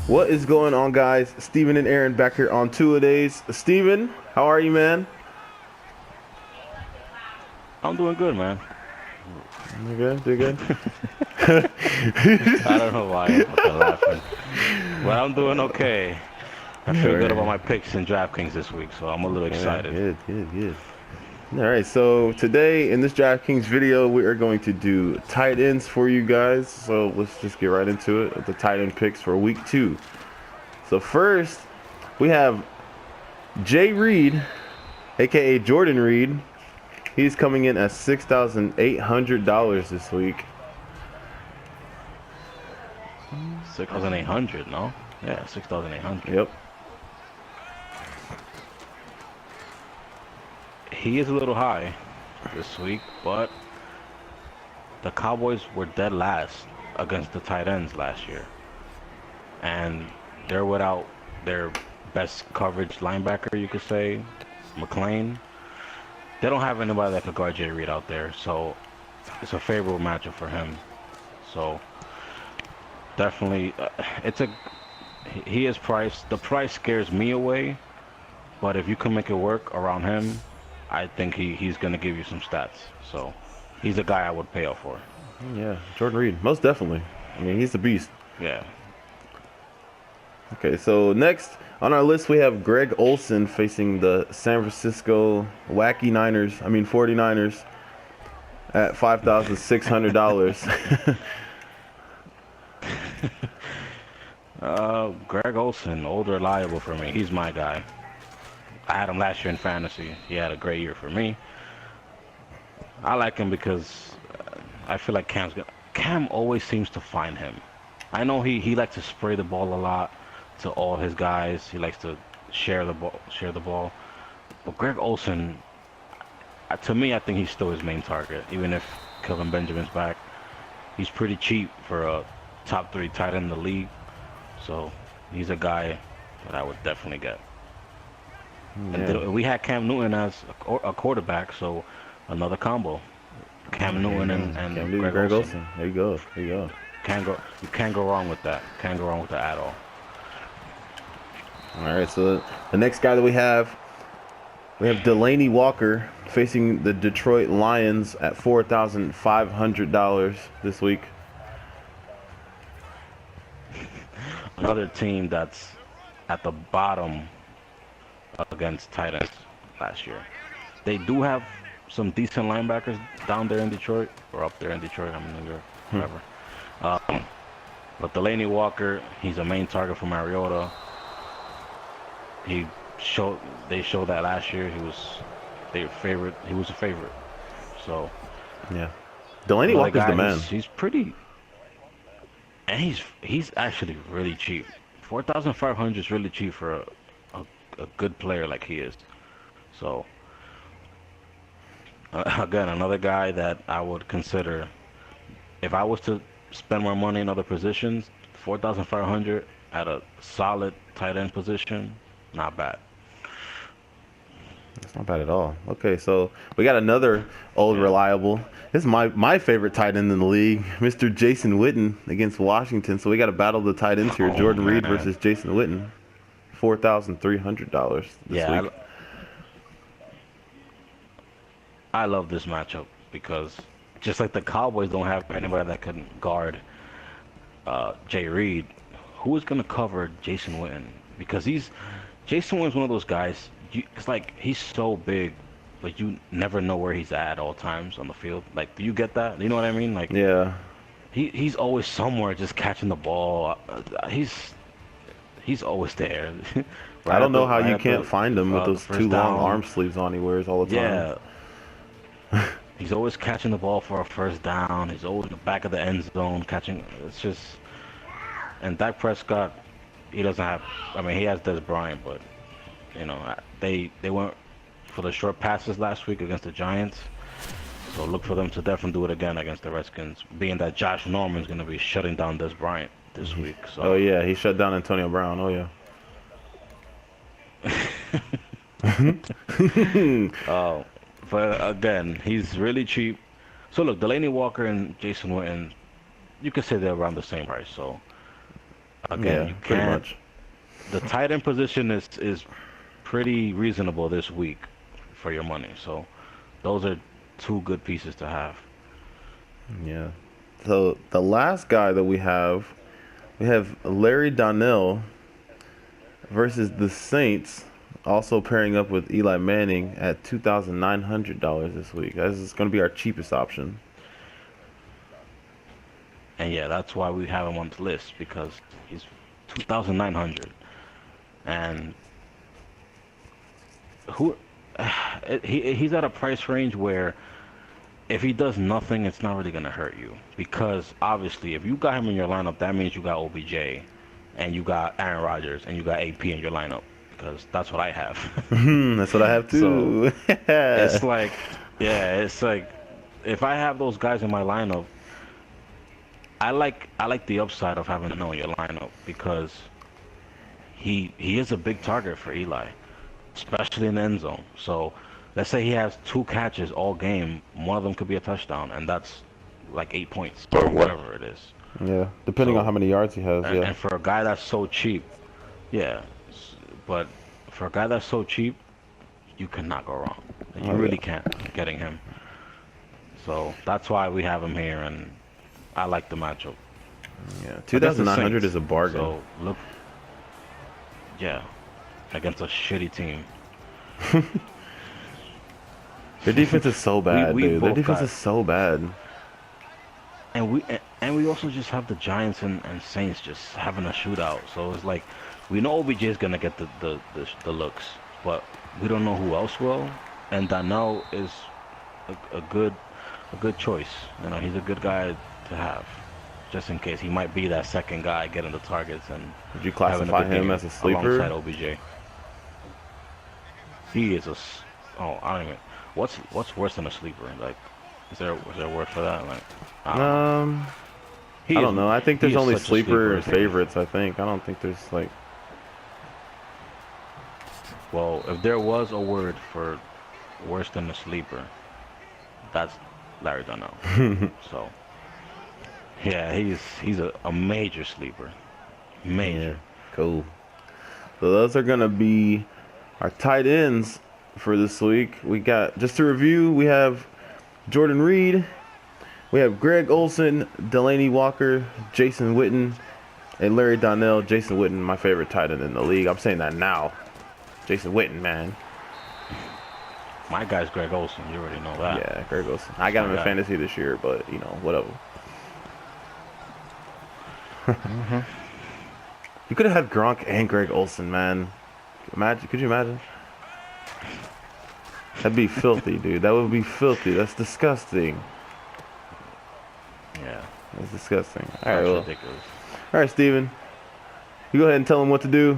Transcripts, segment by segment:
What is going on, guys? Steven and Aaron back here on Two-A-Days. Steven, how are you, man? I'm doing good, man. You good? You good? I don't know why I'm fucking laughing, but I'm doing okay. I feel good about my picks in DraftKings this week, so I'm a little excited. Good. All right, so today in this DraftKings video, we are going to do tight ends for you guys. So let's just get right into it. The tight end picks for week 2. So first, we have Jay Reed, aka Jordan Reed. He's coming in at $6,800 this week. 6,800, no? Yeah, 6,800. Yep. He is a little high this week, but the Cowboys were dead last against the tight ends last year, and they're without their best coverage linebacker, you could say, McLean. They don't have anybody that could guard Jay Reed out there, so it's a favorable matchup for him. So definitely, he is priced. The price scares me away, but if you can make it work around him, I think he's going to give you some stats. So he's a guy I would pay up for. Yeah, Jordan Reed, most definitely. I mean, he's a beast. Yeah. Okay, so next on our list we have Greg Olsen facing the San Francisco 49ers at $5,600. Greg Olsen, old reliable for me. He's my guy. I had him last year in fantasy. He had a great year for me. I like him because I feel like Cam always seems to find him. I know he likes to spray the ball a lot to all his guys. He likes to share the ball. But Greg Olsen, to me, I think he's still his main target. Even if Kelvin Benjamin's back, he's pretty cheap for a top 3 tight end in the league. So he's a guy that I would definitely get. Yeah. And we had Cam Newton as a quarterback, so another combo. Cam Newton and Greg Olsen. There you go. You can't go wrong with that. Can't go wrong with that at all. All right, so the next guy that we have Delanie Walker facing the Detroit Lions at $4,500 this week. Another team that's at the bottom against tight ends last year. They do have some decent linebackers down there in Detroit, or up there in Detroit, I'm in New York, whatever. But Delanie Walker, he's a main target for Mariota. They showed that last year he was their favorite. He was a favorite. So yeah, Delanie Walker's the man. He's pretty, and he's actually really cheap. 4,500 is really cheap for a good player like he is. So again, another guy that I would consider if I was to spend more money in other positions. 4,500 at a solid tight end position, not bad. It's not bad at all. Okay, so we got another old reliable. This is my favorite tight end in the league, Mr. Jason Witten against Washington. So we got to battle the tight ends here. Jordan Reed versus Jason Witten. $4,300 this week. I love this matchup because just like the Cowboys don't have anybody that can guard Jay Reed, who is going to cover Jason Witten? Because Jason Witten's one of those guys. It's like he's so big, but you never know where he's at all times on the field. Like, do you get that? You know what I mean? Like, yeah, he's always somewhere just catching the ball. He's always there. I don't know how you can't find him with those 2 long arm sleeves on he wears all the time. Yeah. He's always catching the ball for a first down. He's always in the back of the end zone catching. It's just, and Dak Prescott, he doesn't have. I mean, he has Des Bryant, but you know they went for the short passes last week against the Giants. So look for them to definitely do it again against the Redskins. Being that Josh Norman's going to be shutting down Des Bryant this week. So. Oh yeah, he shut down Antonio Brown. Oh yeah. But again, he's really cheap. So look, Delanie Walker and Jason Witten, you could say they're around the same price. So Again, Yeah, you pretty can't. much. The tight end position is pretty reasonable this week for your money. So those are two good pieces to have. Yeah. So the last guy that we have Larry Donnell versus the Saints, also pairing up with Eli Manning at $2,900 this week. This is going to be our cheapest option. And yeah, that's why we have him on the list because he's 2,900. And who he's at a price range where if he does nothing, it's not really gonna hurt you because obviously if you got him in your lineup, that means you got OBJ and you got Aaron Rodgers and you got AP in your lineup because that's what I have. That's what I have So too. it's like, yeah, it's like if I have those guys in my lineup, I like the upside of having him in your lineup because he is a big target for Eli, especially in the end zone. So let's say he has two catches all game, one of them could be a touchdown, and that's like 8 points or whatever it is. Yeah, depending on So how many yards he has. and, Yeah. and for a guy that's so cheap, yeah, but for a guy that's so cheap, you cannot go wrong. You Oh, really yeah. can't getting him. So that's why we have him here, and I like the matchup. Yeah. Against the 2,900 Saints. is a bargain. So look, yeah, against a shitty team. Their defense is so bad, we dude. Their both defense got- is so bad. And we also just have the Giants and Saints just having a shootout. So it's like we know OBJ is gonna get the looks, but we don't know who else will. And Donnell is a good choice. You know, he's a good guy to have, just in case he might be that second guy getting the targets and Would you having a classify good him game as a sleeper? alongside OBJ. He is oh, I don't even. What's worse than a sleeper? Like, is there a word for that? Like, I don't know. He I is- don't know. I think he there's is only such a sleeper and isn't he? favorites. I think. I don't think there's like. Well, if there was a word for worse than a sleeper, that's Larry Donnell. So, yeah, he's a major sleeper. Major. Yeah, cool. So those are gonna be our tight ends for this week. We got, just to review, we have Jordan Reed, we have Greg Olsen, Delaney Walker, Jason Witten, and Larry Donnell. Jason Witten, my favorite tight end in the league. I'm saying that now. Jason Witten, man. My guy's Greg Olsen. You already know that. Yeah, Greg Olsen. I got him in guy. fantasy this year, but you know, whatever. You could have had Gronk and Greg Olsen, man. Imagine, could you imagine? That'd be filthy, dude. That would be filthy. That's disgusting. Yeah. That's disgusting. All right, That's well, ridiculous. all right, Steven. You go ahead and tell them what to do.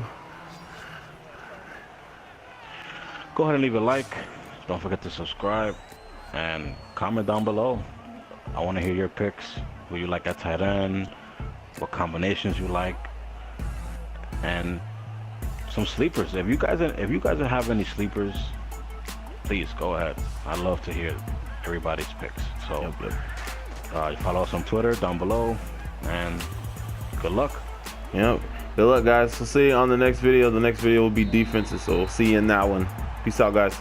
Go ahead and leave a like. Don't forget to subscribe and comment down below. I want to hear your picks. Who you like at tight end? What combinations you like? And some sleepers. If you guys have any sleepers, please go ahead. I'd love to hear everybody's picks. So follow us on Twitter down below, and good luck. Yep. Good luck, guys. We'll see you on the next video. The next video will be defenses, so we'll see you in that one. Peace out, guys.